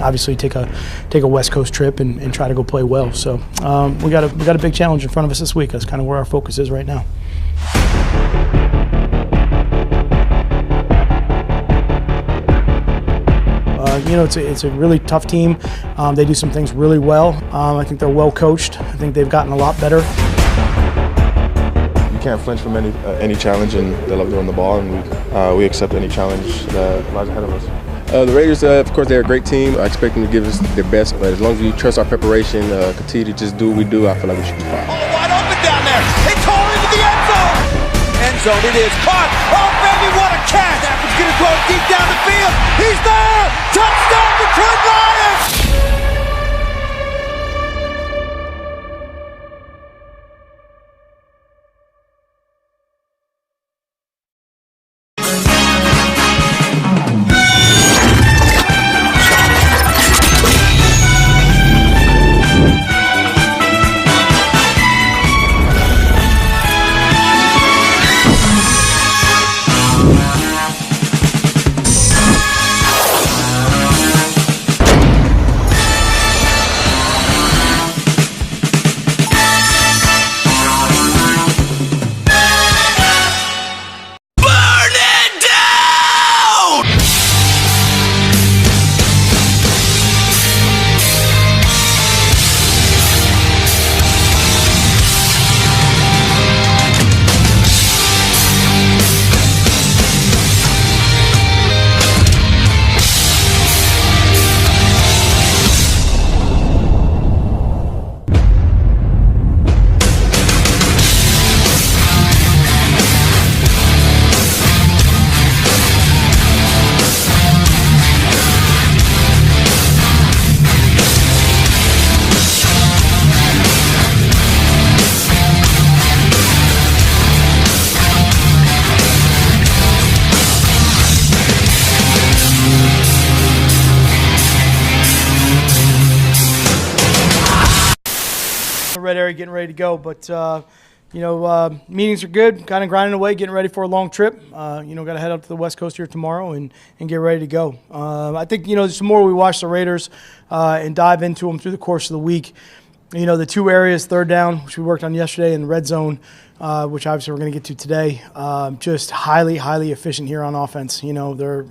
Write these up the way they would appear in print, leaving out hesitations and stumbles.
obviously take a West Coast trip and try to go play well. So we got a big challenge in front of us this week. That's kind of where our focus is right now. It's a really tough team. They do some things really well. I think they're well coached. I think they've gotten a lot better. You can't flinch from any challenge, and they love doing the ball, and we accept any challenge that lies ahead of us. The Raiders, of course, they're a great team. I expect them to give us their best, but as long as we trust our preparation, continue to just do what we do, I feel like we should be fine. Oh, wide open down there. They tore into the end zone. End zone, it is caught. Oh, baby, what a catch. Stafford's going to throw it deep down the field. He's there. Touchdown, Detroit Lions. Red area getting ready to go, but meetings are good, kind of grinding away, getting ready for a long trip. Got to head up to the West Coast here tomorrow and get ready to go. I think the more we watch the Raiders and dive into them through the course of the week, the two areas, third down, which we worked on yesterday, and red zone, which obviously we're going to get to today, just highly efficient here on offense. Their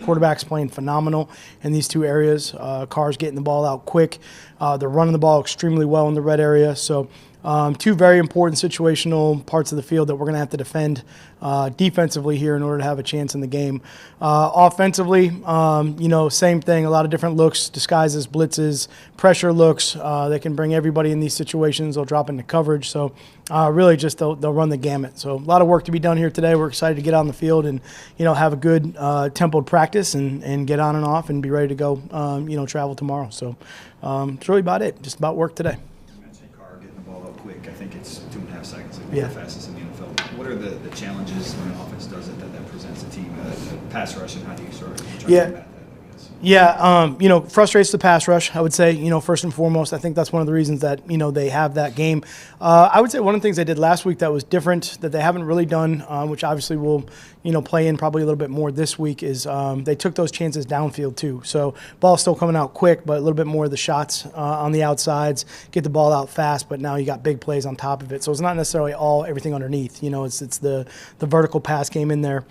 quarterback's playing phenomenal in these two areas. Carr's getting the ball out quick. They're running the ball extremely well in the red area. So two very important situational parts of the field that we're going to have to defend defensively here in order to have a chance in the game. Offensively, same thing, a lot of different looks, disguises, blitzes, pressure looks. They can bring everybody in these situations. They'll drop into coverage. So really just they'll run the gamut. So a lot of work to be done here today. We're excited to get on the field and, have a good tempoed practice and get on and off and be ready to go, travel tomorrow. So it's really about it, just about work today. I think it's 2.5 seconds, like one of the fastest in the NFL. What are the challenges when an offense does it that presents a team, pass rush, and how do you sort of try to combat that, I guess? Yeah, frustrates the pass rush, I would say, first and foremost. I think that's one of the reasons that, they have that game. I would say one of the things they did last week that was different, that they haven't really done, which obviously will, play in probably a little bit more this week, is they took those chances downfield too. So ball's still coming out quick, but a little bit more of the shots on the outsides, get the ball out fast, but now you got big plays on top of it. So it's not necessarily everything underneath. It's the vertical pass game in there.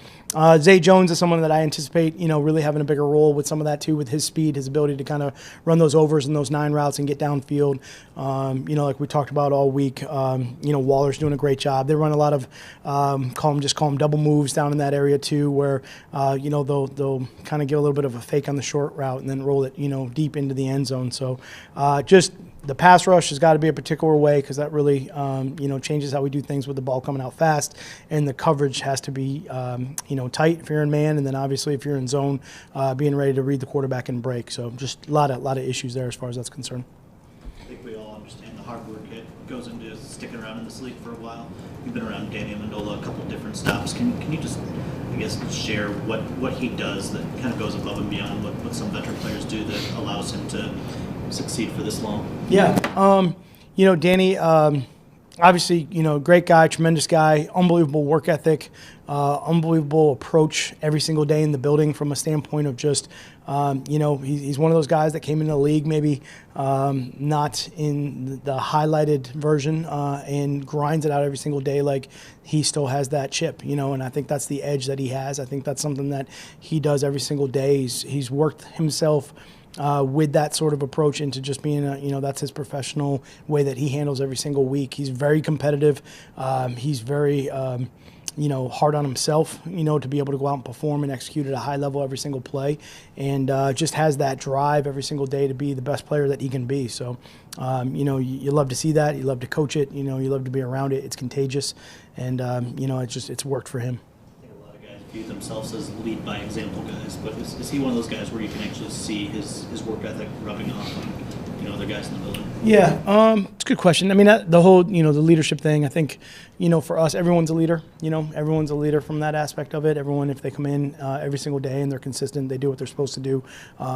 Zay Jones is someone that I anticipate, really having a bigger role with some of that too, with his speed, his ability to kind of run those overs and those 9 routes and get downfield. Like we talked about all week, Waller's doing a great job. They run a lot of, call them double moves down in that area too, where, they'll kind of give a little bit of a fake on the short route and then roll it, deep into the end zone. So just the pass rush has got to be a particular way, because that really, changes how we do things with the ball coming out fast, and the coverage has to be, tight if you're in man, and then obviously if you're in zone, being ready to read the quarterback and break. So just a lot of issues there as far as that's concerned. I think we all understand the hard work that goes into sticking around in this league for a while. You've been around Danny Amendola a couple of different stops. Can you just, I guess, share what he does that kind of goes above and beyond what some veteran players do that allows him to succeed for this long? Yeah, Danny, obviously, great guy, tremendous guy, unbelievable work ethic, unbelievable approach every single day in the building from a standpoint of just, he's one of those guys that came into the league maybe not in the highlighted version and grinds it out every single day like he still has that chip, and I think that's the edge that he has. I think that's something that he does every single day. He's worked himself with that sort of approach into just being that's his professional way that he handles every single week. He's very competitive. He's very, hard on himself, to be able to go out and perform and execute at a high level every single play, and just has that drive every single day to be the best player that he can be. So, you love to see that. You love to coach it. You love to be around it. It's contagious, and it's worked for him. View themselves as lead by example guys, but is he one of those guys where you can actually see his work ethic rubbing off on other guys in the building? Yeah, it's a good question. I mean, the whole the leadership thing. I think for us, everyone's a leader. Everyone's a leader from that aspect of it. Everyone, if they come in every single day and they're consistent, they do what they're supposed to do.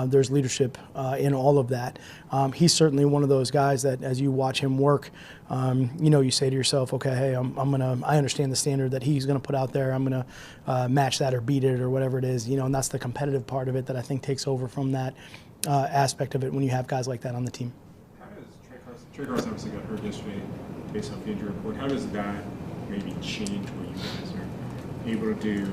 There's leadership in all of that. He's certainly one of those guys that, as you watch him work, you say to yourself, okay, hey, I understand the standard that he's gonna put out there. I'm gonna match that or beat it or whatever it is. And that's the competitive part of it that I think takes over from that aspect of it when you have guys like that on the team. How does Trey Carson obviously got hurt yesterday based off the injury report? How does that maybe change what you guys are able to do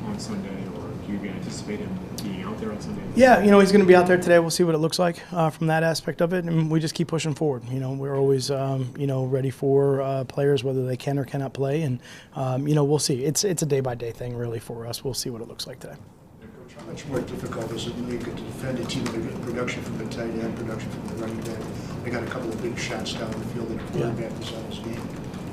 on Sunday, or do you anticipate him being out there on Sunday? Yeah, he's going to be out there today. We'll see what it looks like from that aspect of it, and we just keep pushing forward. We're always ready for players whether they can or cannot play, and we'll see. It's a day-by-day thing really for us. We'll see what it looks like today. How much more difficult is it when you get to defend a team with production from the tight end, production from the running back? They got a couple of big shots down the field that the quarterback was on his game.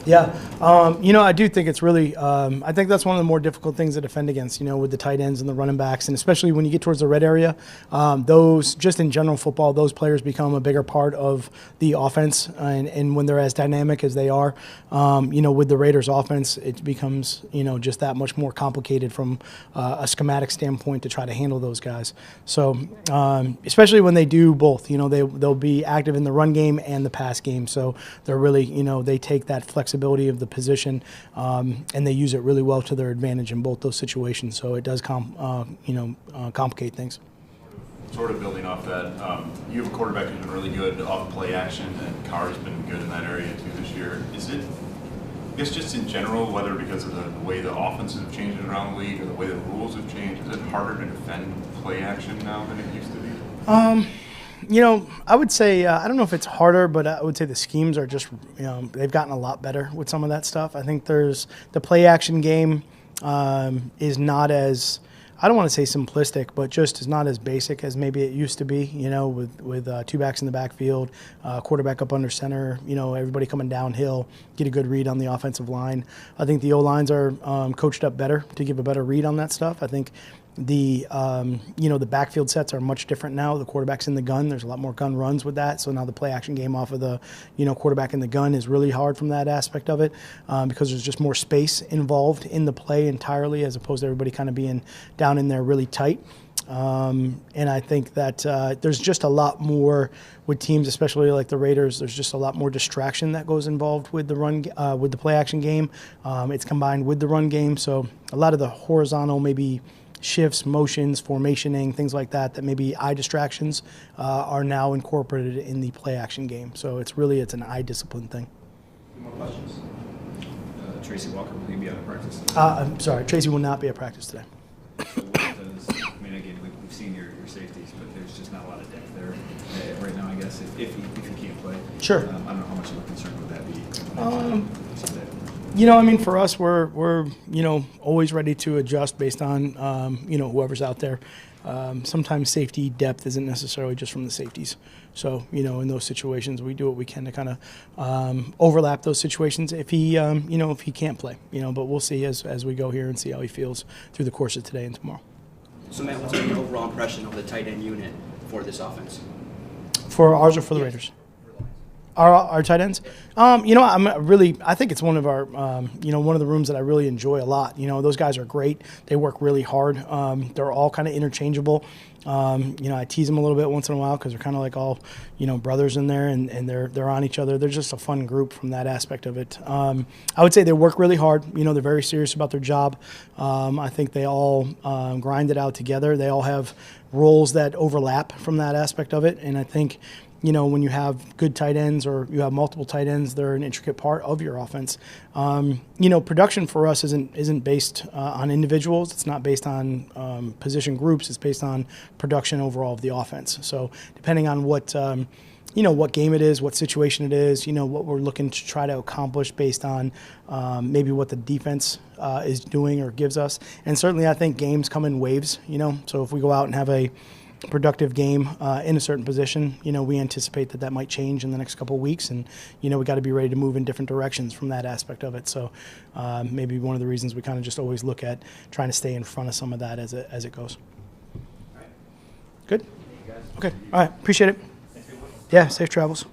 Yeah, I do think it's really, I think that's one of the more difficult things to defend against, with the tight ends and the running backs, and especially when you get towards the red area, those, just in general football, those players become a bigger part of the offense, and when they're as dynamic as they are, with the Raiders offense, it becomes, just that much more complicated from a schematic standpoint to try to handle those guys. So, especially when they do both, they'll be active in the run game and the pass game, so they're really, they take that flexibility of the position, and they use it really well to their advantage in both those situations. So it does complicate things. Sort of building off that, you have a quarterback who's been really good off play action, and Carr's been good in that area too this year. Is it, I guess just in general, whether because of the way the offenses have changed around the league or the way the rules have changed, is it harder to defend play action now than it used to be? I would say, I don't know if it's harder, but I would say the schemes are just, they've gotten a lot better with some of that stuff. I think there's the play action game is not as, I don't want to say simplistic, but just is not as basic as maybe it used to be, with two backs in the backfield, quarterback up under center, everybody coming downhill, get a good read on the offensive line. I think the O-lines are coached up better to give a better read on that stuff. I think the the backfield sets are much different now. The quarterback's in the gun. There's a lot more gun runs with that. So now the play action game off of the quarterback in the gun is really hard from that aspect of it, because there's just more space involved in the play entirely, as opposed to everybody kind of being down in there really tight. And I think that there's just a lot more with teams, especially like the Raiders. There's just a lot more distraction that goes involved with the run, with the play action game. It's combined with the run game, so a lot of the horizontal maybe shifts, motions, formationing, things like that maybe eye distractions are now incorporated in the play action game. So it's an eye discipline thing. More questions? Tracy Walker, will he be out of practice? I'm sorry, Tracy will not be at practice today. So what does, again, we've seen your safeties, but there's just not a lot of depth there right now, I guess, if he can't play. Sure. I don't know how much of a concern would that be? For us, we're always ready to adjust based on, whoever's out there. Sometimes safety depth isn't necessarily just from the safeties. So, in those situations, we do what we can to kind of overlap those situations if he, if he can't play, but we'll see as we go here and see how he feels through the course of today and tomorrow. So, Matt, what's your overall impression of the tight end unit for this offense? For ours or for the Raiders? Our tight ends. I think it's one of our, one of the rooms that I really enjoy a lot. Those guys are great. They work really hard. They're all kind of interchangeable. I tease them a little bit once in a while because they're kind of like all, brothers in there, and they're on each other. They're just a fun group from that aspect of it. I would say they work really hard. They're very serious about their job. I think they all grind it out together. They all have roles that overlap from that aspect of it, and I think when you have good tight ends or you have multiple tight ends, they're an intricate part of your offense. Production for us isn't based on individuals. It's not based on position groups. It's based on production overall of the offense. So depending on what what game it is, what situation it is, what we're looking to try to accomplish based on maybe what the defense is doing or gives us. And certainly I think games come in waves, So if we go out and have a productive game in a certain position, we anticipate that might change in the next couple of weeks, and we got to be ready to move in different directions from that aspect of it. So maybe one of the reasons we kind of just always look at trying to stay in front of some of that as it goes. Good. Okay. All right. Appreciate it. Yeah. Safe travels.